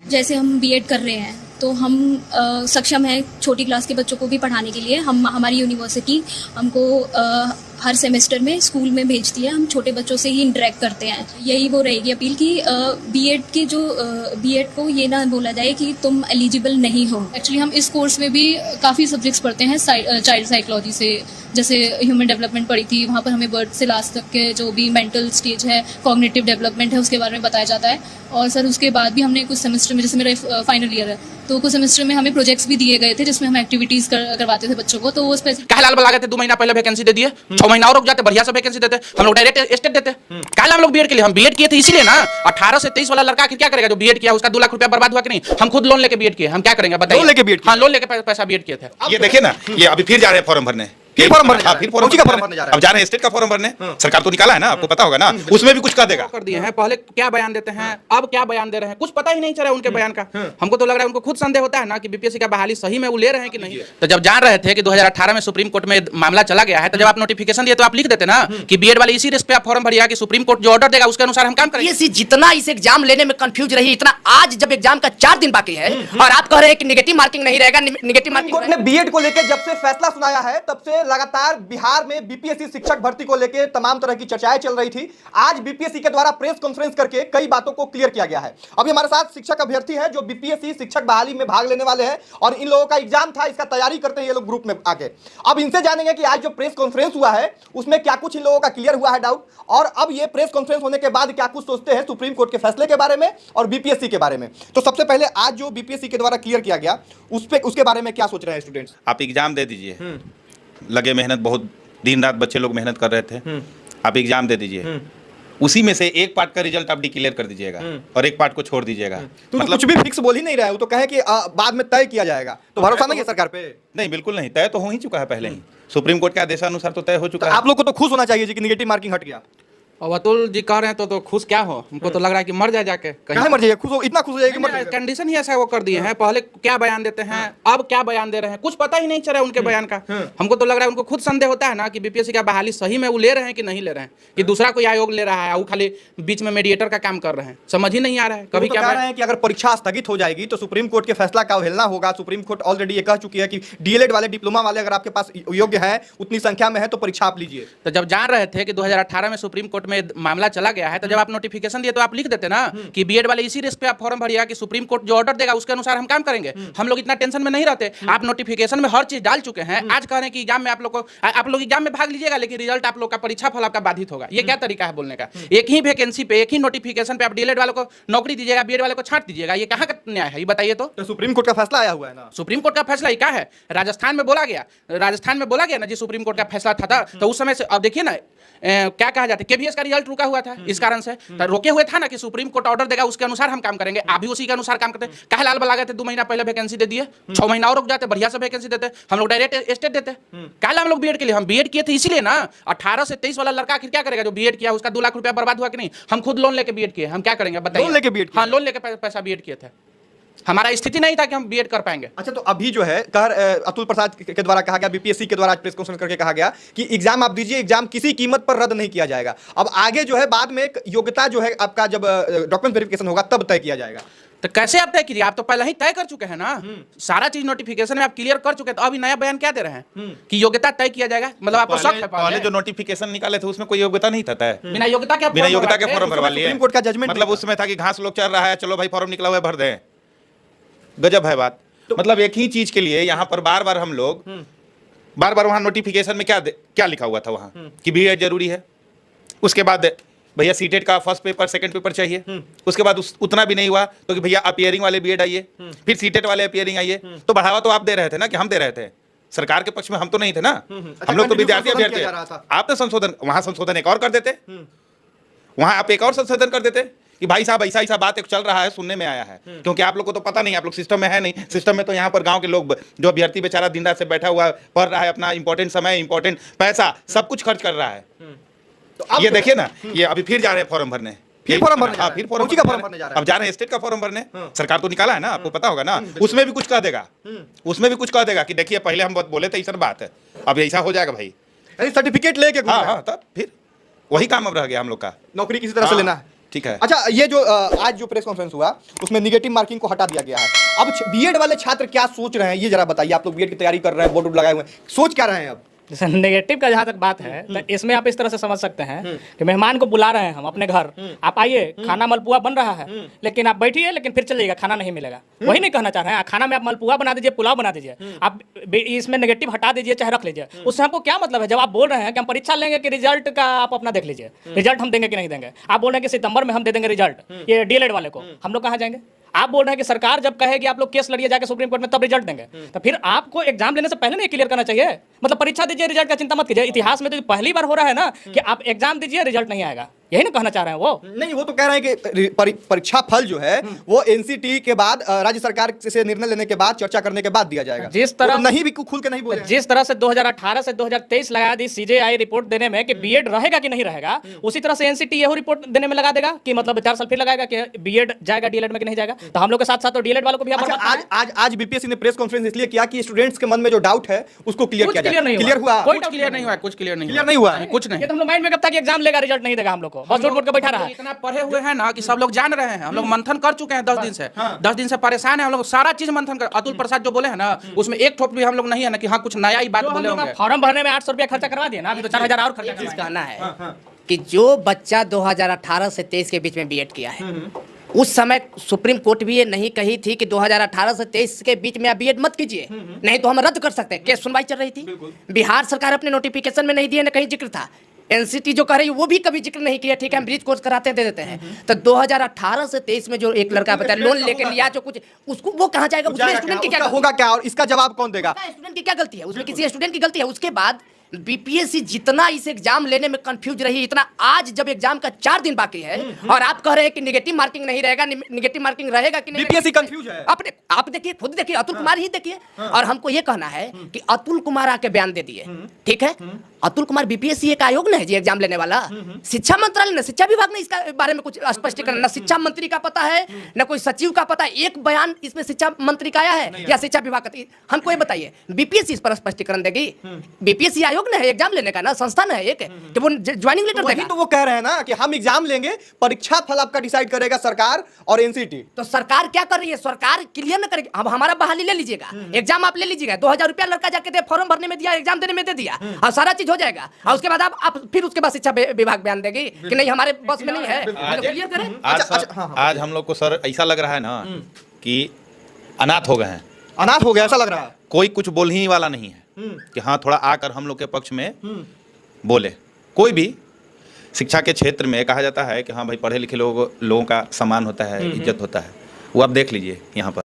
जैसे हम बीएड कर रहे हैं तो हम सक्षम हैं छोटी क्लास के बच्चों को भी पढ़ाने के लिए। हम हमारी यूनिवर्सिटी हमको हर सेमेस्टर में स्कूल में भेजती है। हम छोटे बच्चों से ही इंटरेक्ट करते हैं। यही वो रहेगी अपील कि बीएड के जो बीएड को ये ना बोला जाए कि तुम एलिजिबल नहीं हो। एक्चुअली हम इस कोर्स में भी काफ़ी सब्जेक्ट्स पढ़ते हैं चाइल्ड साइकोलॉजी से, जैसे ह्यूमन डेवलपमेंट पढ़ी थी, वहाँ पर हमें बर्थ से लास्ट तक के जो भी मेंटल स्टेज है, कॉग्निटिव डेवलपमेंट है, उसके बारे में बताया जाता है। और सर उसके बाद भी हमने कुछ सेमेस्टर में, जैसे मेरा फाइनल ईयर है तो कुछ सेमेस्टर में हमें प्रोजेक्ट्स भी दिए गए थे जिसमें हम एक्टिविटीज करवाते थे बच्चों को। तो वो काहे लाल बला गए थे 2 महीना पहले वैकेंसी दे दिए, 6 महीना और रुक जाते, बढ़िया से वैकेंसी देते, हम लोग डायरेक्ट स्टेट देते। काहे हम लोग बीएड के लिए, हम बीएड किए थे इसीलिए ना। 18 से 23 वाला लड़का आखिर क्या करेगा जो बीएड किया, उसका 2 लाख रुपया बर्बाद हुआ कि नहीं। हम खुद लोन लेके बीएड किए, हम क्या करेंगे बताइए। लोन लेके बीएड, हाँ लोन लेके पैसा बीएड किए थे। ये देखिए ना, ये अभी फिर जा रहे हैं फॉर्म भरने, फिर फॉर्म भरने जा रहे हैं। अब जा रहे हैं स्टेट का फॉर्म भरने। सरकार तो निकाला है ना, आपको पता होगा ना, उसमें भी कुछ कर देगा। कर दिए हैं, पहले क्या बयान देते हैं, अब क्या बयान दे रहे हैं, कुछ पता ही नहीं चल रहा उनके बयान का। हमको तो लग रहा है उनको खुद संदेह होता है ना कि बीपीएससी का बहाली सही में वो ले रहे हैं कि नहीं। तो जब जान रहे थे कि 2018 में सुप्रीम कोर्ट में मामला चला गया है, तो जब आप नोटिफिकेशन दिए तो आप लिख देते ना कि बीएड वाले इसी रिस्क पे आप फॉर्म भरिए कि सुप्रीम कोर्ट जो ऑर्डर देगा उसके अनुसार हम काम करेंगे। ये जितना इस एग्जाम लेने में कंफ्यूज रही, इतना आज जब एग्जाम का 4 दिन बाकी है और आप कह रहे हैं कि नेगेटिव मार्किंग नहीं रहेगा, नेगेटिव मार्किंग। कोर्ट ने बीएड को लेकर जब से फैसला सुनाया है तब से लगातार बिहार में बीपीएससी शिक्षक भर्ती को लेकर तमाम तरह की चर्चाएं चल रही थी। आज बीपीएससी के द्वारा प्रेस कॉन्फ्रेंस करके कई बातों को क्लियर किया गया है। अभी हमारे साथ शिक्षक अभ्यर्थी हैं जो बीपीएससी शिक्षक बहाली में भाग लेने वाले हैं और इन लोगों का एग्जाम था, इसका तैयारी करते हैं ये लोग ग्रुप में आके। अब इनसे जानेंगे कि आज जो प्रेस कॉन्फ्रेंस हुआ है उसमें क्या कुछ इन लोगों का क्लियर हुआ है डाउट, और अब ये प्रेस कॉन्फ्रेंस होने के बाद क्या कुछ सोचते हैं सुप्रीम कोर्ट के फैसले के बारे में और बीपीएससी के बारे में। तो सबसे पहले आज जो बीपीएससी के द्वारा क्लियर किया गया उसके बारे में क्या सोच रहे हैं स्टूडेंट्स। आप एग्जाम दे दीजिए, लगे मेहनत, बहुत दिन रात बच्चे लोग मेहनत कर रहे थे, आप एग्जाम दे दीजिए, उसी में से एक पार्ट का रिजल्ट आप डिक्लेयर कर दीजिएगा और एक पार्ट को छोड़ दीजिएगा। तो मतलब कुछ भी फिक्स बोल ही नहीं रहा है, वो तो कहे कि बाद में तय किया जाएगा। तो भरोसा नहीं है सरकार पे? नहीं, बिल्कुल नहीं, तय तो हो ही चुका है पहले ही, सुप्रीम कोर्ट के आदेशानुसार तो तय हो चुका है। आप लोग को तो खुश होना चाहिए जी कि नेगेटिव मार्किंग हट गया। और अतुल जी कह रहे हैं तो खुश क्या हो, हमको तो लग रहा है कि मर जाए जाके कहीं मर जाइए, खुश हो, इतना खुश हो जाइए कि मर जाइए। कंडीशन ही ऐसा वो कर दिए हैं, पहले क्या बयान देते हैं, अब क्या बयान दे रहे हैं, कुछ पता ही नहीं चल रहा उनके बयान का। हमको तो लग रहा है उनको खुद संदेह होता है ना कि बीपीएससी का बहाली सही में वो ले रहे हैं कि नहीं ले रहे हैं, कि दूसरा कोई आयोग ले रहा है, वो खाली बीच में मीडिएटर का काम कर रहे हैं। समझ ही नहीं आ रहा है। कभी क्या कह रहे हैं कि अगर परीक्षा स्थगित हो जाएगी तो सुप्रीम कोर्ट के फैसला का अवहेलना होगा। सुप्रीम कोर्ट ऑलरेडी ये कह चुकी है कि डीएलएड वाले, डिप्लोमा वाले अगर आपके पास योग्य है, उतनी संख्या में है तो परीक्षा आप लीजिए। तो जब जान रहे थे कि 2018 में सुप्रीम कोर्ट में मामला चला गया है, तो जब आप नोटिफिकेशन दिए तो आप लिख देते ना कि बीएड वाले इसी रिस्क पे आप फॉर्म भरिए कि सुप्रीम कोर्ट जो ऑर्डर देगा उसके अनुसार हम काम करेंगे। हम लोग इतना टेंशन में नहीं रहते। आप नोटिफिकेशन में हर चीज डाल चुके हैं। आज कह रहे हैं कि एग्जाम में आप लोग एग्जाम में भाग लीजिएगा, लेकिन रिजल्ट आप लोग का, परीक्षा फल आपका बाधित होगा। ये क्या तरीका है बोलने का? एक ही वैकेंसी पे, एक ही नोटिफिकेशन पे आप डीएलएड वालों को नौकरी दीजिएगा, बीएड वाले को छांट दीजिएगा। ये कहाँ का न्याय है, ये बताइए तो। सुप्रीम कोर्ट का फैसला आया हुआ है ना। सुप्रीम कोर्ट का फैसला क्या है? राजस्थान में बोला गया ना जी, सुप्रीम कोर्ट का फैसला था। तो उस समय से अब देखिए ना क्या कहा जाता है, केवीएस का रिजल्ट रुका हुआ था इस कारण से, रोके हुए था ना कि सुप्रीम कोर्ट ऑर्डर देगा उसके अनुसार हम काम करेंगे। आप भी उसी के अनुसार काम करते हैं। काहे लाल बला गए थे 2 महीना पहले वैकेंसी दे दिए, 6 महीना और रुक जाते, बढ़िया से वैकेंसी देते, हम लोग डायरेक्ट स्टेट देते। काहे हम लोग बीएड के लिए, हम बीएड किए थे इसीलिए ना। 18 से 23 वाला लड़का आखिर क्या करेगा जो बीएड किया, उसका 2 लाख रुपया बर्बाद हुआ कि नहीं। हम खुद लोन लेके बीएड किए, हम क्या करेंगे बताइए। लोन लेके बीएड? हाँ, लोन लेके पैसा बीएड किए थे। हमारा स्थिति नहीं था कि हम बीएड कर पाएंगे। अच्छा, तो अभी जो है अतुल प्रसाद के द्वारा कहा गया, बीपीएससी के द्वारा प्रेस कॉन्फ्रेंस करके कहा गया कि एग्जाम आप दीजिए, एग्जाम किसी कीमत पर रद्द नहीं किया जाएगा। अब आगे जो है बाद में योग्यता जो है आपका जब डॉक्यूमेंट वेरिफिकेशन होगा तब तय किया जाएगा। तो कैसे आप तय कीजिए? आप तो पहले ही तय कर चुके हैं ना, सारा चीज नोटिफिकेशन में आप क्लियर कर चुके हैं। तो अभी नया बयान क्या दे रहे हैं कि योग्यता तय किया जाएगा? मतलब आपको शक है? पहले जो नोटिफिकेशन निकाले थे उसमें कोई योग्यता नहीं था तय। बिना योग्यता के फॉर्म भरवा लिए। सुप्रीम कोर्ट का जजमेंट मतलब उसमें था कि घास लोग चल रहा है, चलो भाई फॉर्म निकला हुआ है भर दें। गजब है बात। मतलब एक ही चीज के लिए यहाँ पर बार बार हम लोग वहां नोटिफिकेशन में क्या लिखा हुआ था वहां कि बीएड जरूरी है। उसके बाद भैया सीटेट का फर्स्ट पेपर, सेकंड पेपर चाहिए। उसके बाद उतना भी नहीं हुआ तो कि भैया अपीयरिंग वाले बीएड आइए, फिर सीटेट वाले अपीयरिंग आइए। तो बढ़ावा तो आप दे रहे थे ना, कि हम दे रहे थे, सरकार के पक्ष में हम तो नहीं थे ना। हम लोग तो विद्यार्थी अभ्यर्थी। आप तो संशोधन, वहां संशोधन एक और कर देते, वहां आप एक और संशोधन कर देते कि भाई साहब ऐसा बात एक चल रहा है, सुनने में आया है। क्योंकि आप लोग को तो पता नहीं, आप लोग सिस्टम में है नहीं। सिस्टम में तो यहाँ पर गांव के लोग, जो अभ्यर्थी बेचारा दिन रात से बैठा हुआ पढ़ रहा है, अपना इंपॉर्टेंट समय, इंपॉर्टेंट पैसा सब कुछ खर्च कर रहा है। तो ये देखिए ना, ये अभी फिर जा रहे हैं फॉर्म भरने, फिर फॉर्म भरने भरने अब जा रहे हैं स्टेट का फॉर्म भरने। सरकार तो निकाला है ना, आपको पता होगा ना, उसमें भी कुछ कह देगा, कि देखिए पहले हम बोले थे ऐसा बात है, अब ऐसा हो जाएगा भाई, सर्टिफिकेट लेके। हाँ, तब फिर वही काम अब रह गया हम लोग का। नौकरी किसी तरह से लेना है। ठीक है। अच्छा, ये जो आज जो प्रेस कॉन्फ्रेंस हुआ उसमें निगेटिव मार्किंग को हटा दिया गया है। अब बीएड वाले छात्र क्या सोच रहे हैं ये जरा बताइए। आप लोग बीएड की तैयारी कर रहे हैं, बोर्ड लगाए हुए हैं, सोच क्या रहे हैं अब? जैसे नेगेटिव का जहाँ तक बात है तो इसमें आप इस तरह से समझ सकते हैं कि मेहमान को बुला रहे हैं हम अपने घर, आप आइए, खाना मलपुआ बन रहा है, लेकिन आप बैठिए, लेकिन फिर चलिएगा, खाना नहीं मिलेगा। वही नहीं कहना चाह रहे हैं, खाना में आप मलपुआ बना दीजिए, पुलाव बना दीजिए, आप इसमें नेगेटिव हटा दीजिए चाहे रख लीजिए। उससे हमको क्या मतलब है? जब आप बोल रहे हैं कि हम परीक्षा लेंगे कि रिजल्ट का आप अपना देख लीजिए, रिजल्ट हम देंगे कि नहीं देंगे। आप बोल रहे हैं कि सितंबर में हम दे देंगे रिजल्ट, ये डीएलएड वाले को, हम लोग कहाँ जाएंगे? आप बोल रहे हैं कि सरकार जब कहेगी आप लोग केस लड़िए जाके सुप्रीम कोर्ट में तब रिजल्ट देंगे, तो फिर आपको एग्जाम लेने से पहले नहीं क्लियर करना चाहिए? मतलब परीक्षा दीजिए, रिजल्ट का चिंता मत कीजिए। इतिहास में तो पहली बार हो रहा है ना कि आप एग्जाम दीजिए, रिजल्ट नहीं आएगा, यही ना कहना चाह रहे हैं वो? नहीं, वो तो कह रहे हैं कि परीक्षा फल जो है वो एनसीटी के बाद राज्य सरकार से निर्णय लेने के बाद चर्चा करने के बाद दिया जाएगा। जिस तरह तो नहीं भी खुल के नहीं बोले। जिस तरह से 2018 से 2023 लगा दी सीजेआई रिपोर्ट देने में कि बीएड रहेगा कि नहीं रहेगा, उसी तरह से एनसीटी यही रिपोर्ट देने में लगा देगा कि मतलब 4 साल फिर लगाएगा कि बीएड जाएगा डीएलएड में कि नहीं जाएगा। तो हम लोग के साथ साथ तो डीएलएड वालों को भी अच्छा, आज बीपीएससी ने प्रेस कॉन्फ्रेंस इसलिए किया कि स्टूडेंट्स के मन में जो डाउट है उसको क्लियर किया जाए। क्लियर हुआ? कोई कुछ क्लियर नहीं हुआ, कुछ क्लियर नहीं हुआ है? कुछ नहीं। ये तो हम लोग माइंड में कब तक एग्जाम लेगा, रिजल्ट नहीं देगा, हम लोग को बस झूठ बोल के बैठा रहा है। इतना पढ़े हुए हैं ना कि सब लोग जान रहे हैं, हम लोग मंथन कर चुके हैं 10 दिन से, 10 दिन से परेशान है हम लोग, सारा चीज मंथन कर। अतुल प्रसाद जो बोले हैं ना उसमें एक ठोप भी हम लोग नहीं है ना कि हाँ कुछ नया ही बात बोले होंगे। फॉर्म भरने में 800 रुपया खर्चा करवा दिया ना, अभी तो 4000 और खर्चा चीज करवाएंगे। कहना है कि जो बच्चा 2018 से 23 के बीच में बीएड किया है, उस समय सुप्रीम कोर्ट भी ये नहीं कही थी कि 2018 से 23 के बीच में आप बीएड मत कीजिए, नहीं तो हम रद्द कर सकते हैं। केस सुनवाई चल रही थी, बिहार सरकार अपने नोटिफिकेशन में नहीं दिए, न कहीं जिक्र था। एनसीटी जो कह रही है वो भी कभी जिक्र नहीं किया, ठीक है हम ब्रिज कोर्स कराते दे देते हैं। तो 2018 से 23 में जो एक लड़का बताया लोन लेके लिया जो कुछ, उसको वो कहाँ जाएगा? उसमें स्टूडेंट की क्या होगा क्या, और इसका जवाब कौन देगा? स्टूडेंट की क्या गलती है? उसमें किसी स्टूडेंट की गलती है? उसके बाद बीपीएससी जितना इस एग्जाम लेने में कंफ्यूज रही, इतना आज जब एग्जाम का 4 दिन बाकी है और आप कह रहे हैं कि नेगेटिव मार्किंग नहीं रहेगा, नेगेटिव मार्किंग रहेगा कि नहीं? बीपीएससी कंफ्यूज है। आप देखिए, खुद देखिए, अतुल कुमार ही देखिए। और हमको ये कहना है कि अतुल कुमार आके बयान दे दिए, ठीक है? अतुल कुमार बीपीएससी एक आयोग ना है जी एग्जाम लेने वाला, शिक्षा मंत्रालय ने, शिक्षा विभाग ने इसका बारे में कुछ स्पष्टीकरण, न शिक्षा मंत्री का पता है न कोई सचिव का पता है। एक बयान इसमें शिक्षा मंत्री का आया है या शिक्षा विभाग का? हमको ये बताइए, बीपीएससी इस पर स्पष्टीकरण देगी? बीपीएससी आयोग ने है एग्जाम लेने का ना, संस्थान है एक, कि वो ज्वाइनिंग लेटर देगा। तो वो कह रहे हैं ना कि हम एग्जाम लेंगे, परीक्षा फल आपका डिसाइड करेगा सरकार और एनसीटी। तो सरकार क्या कर रही है? सरकार क्लियर न करेगी। अब हमारा बहाली ले लीजिएगा, एग्जाम आप ले लीजिएगा, 2000 रुपया लड़का जाके दे, फॉर्म भरने में दिया, एग्जाम देने में दे दिया, और सारा चीज हो जाएगा। और उसके बाद आप फिर उसके बाद शिक्षा विभाग बयान देगी कि नहीं हमारे बस में नहीं है, क्लियर करें। आज हम लोग को सर ऐसा लग रहा है ना कि अनाथ हो गए हैं, अनाथ हो गया ऐसा लग रहा है। कोई कुछ बोलने ही वाला नहीं है कि हाँ थोड़ा आकर हम लोग के पक्ष में बोले। कोई भी शिक्षा के क्षेत्र में कहा जाता है कि हाँ भाई पढ़े लिखे लोगों का सम्मान होता है, इज्जत होता है, वो आप देख लीजिए यहाँ पर।